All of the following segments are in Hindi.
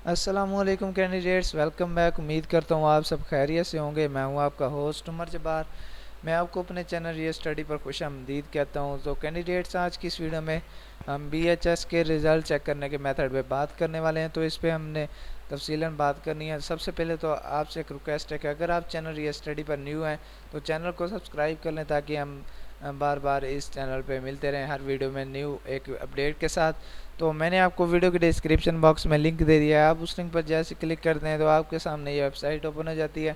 अस्सलामुअलैकुम कैंडिडेट्स, वेलकम बैक। उम्मीद करता हूँ आप सब खैरियत से होंगे। मैं हूँ आपका होस्ट उमर जब्बार। मैं आपको अपने चैनल रियल स्टडी पर खुशामदीद कहता हूँ। तो कैंडिडेट्स, आज की इस वीडियो में हम बीएचएस के रिज़ल्ट चेक करने के मेथड पे बात करने वाले हैं। तो इस पे हमने तफसीलन बात करनी है। सबसे पहले तो आपसे एक रिक्वेस्ट है कि अगर आप चैनल रियल स्टडी पर न्यू हैं तो चैनल को सब्सक्राइब कर लें, ताकि हम बार बार इस चैनल पे मिलते रहें हर वीडियो में न्यू एक अपडेट के साथ। तो मैंने आपको वीडियो के डिस्क्रिप्शन बॉक्स में लिंक दे दिया है। आप उस लिंक पर जैसे क्लिक करते हैं तो आपके सामने ये वेबसाइट ओपन हो जाती है।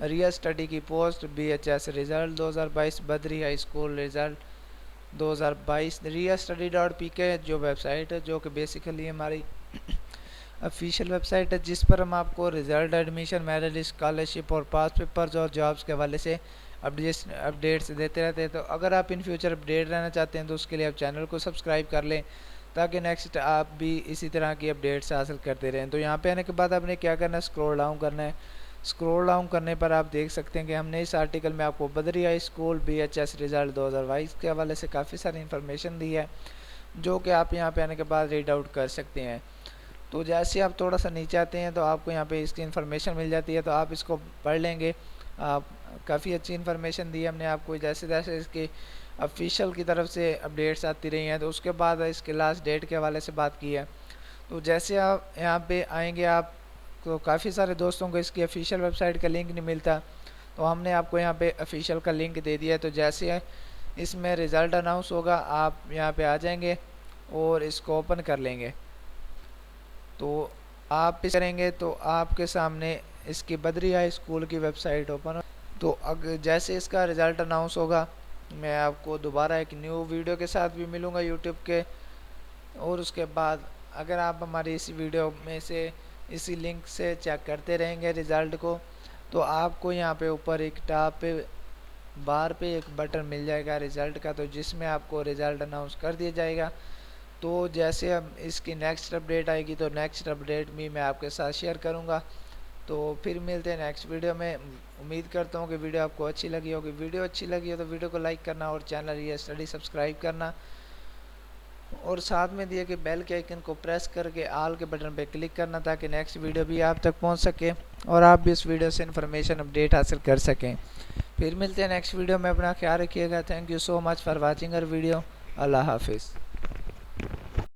रियल स्टडी की post BHS result 2022 Badri high school result 2022 real study dot P के जो वेबसाइट है, जो कि बेसिकली हमारी ऑफिशियल वेबसाइट है, जिस पर हम आपको रिज़ल्ट, एडमिशन, मेरिट, स्कॉलरशिप और पास पेपर्स और जॉब्स के हवाले से अपडेट्स देते रहते हैं। तो अगर आप इन फ्यूचर अपडेट रहना चाहते हैं तो उसके लिए आप चैनल को सब्सक्राइब कर लें, ताकि नेक्स्ट आप भी इसी तरह की अपडेट्स हासिल करते रहें। तो यहाँ पे आने के बाद आपने क्या करना है, स्क्रॉल डाउन करना है। स्क्रॉल डाउन करने पर आप देख सकते हैं कि हमने इस आर्टिकल में आपको Badri high school BHS result 2022 के हवाले से काफ़ी सारी इन्फॉर्मेशन दी है, जो कि आप यहाँ पे आने के बाद रीड आउट कर सकते हैं। तो जैसे आप थोड़ा सा नीचे आते हैं तो आपको यहाँ पे इसकी इन्फॉर्मेशन मिल जाती है, तो आप इसको पढ़ लेंगे। आप काफ़ी अच्छी इन्फॉर्मेशन दी है हमने आपको। जैसे जैसे इसकी ऑफिशियल की तरफ से अपडेट्स आती रही हैं, तो उसके बाद इसके लास्ट डेट के हवाले से बात की है। तो जैसे आप यहाँ पे आएंगे, आप तो काफ़ी सारे दोस्तों को इसकी ऑफिशियल वेबसाइट का लिंक नहीं मिलता, तो हमने आपको यहाँ पे ऑफिशियल का लिंक दे दिया है। तो जैसे इसमें रिज़ल्ट अनाउंस होगा, आप यहाँ पे आ जाएंगे और इसको ओपन कर लेंगे। तो आप इस करेंगे तो आपके सामने इसकी बद्री हाई स्कूल की वेबसाइट ओपन हो। तो अगर जैसे इसका रिज़ल्ट अनाउंस होगा, मैं आपको दोबारा एक न्यू वीडियो के साथ भी मिलूँगा यूट्यूब के। और उसके बाद अगर आप हमारी इसी वीडियो में से इसी लिंक से चेक करते रहेंगे रिज़ल्ट को, तो आपको यहाँ पे ऊपर एक टॉप पे बार पे एक बटन मिल जाएगा रिज़ल्ट का, तो जिसमें आपको रिज़ल्ट अनाउंस कर दिया जाएगा। तो जैसे अब इसकी नेक्स्ट अपडेट आएगी तो नेक्स्ट अपडेट भी मैं आपके साथ शेयर करूँगा। तो फिर मिलते हैं नेक्स्ट वीडियो में। उम्मीद करता हूँ कि वीडियो आपको अच्छी लगी होगी। वीडियो अच्छी लगी हो तो वीडियो को लाइक करना और चैनल रियल स्टडी सब्सक्राइब करना, और साथ में दिए कि बेल के आइकन को प्रेस करके आल के बटन पर क्लिक करना, ताकि नेक्स्ट वीडियो भी आप तक पहुँच सके और आप भी इस वीडियो से इन्फॉर्मेशन अपडेट हासिल कर सकें। फिर मिलते हैं नेक्स्ट वीडियो में। अपना ख्याल रखिएगा। Thank you so much for watching our video. अल्लाह हाफिज़।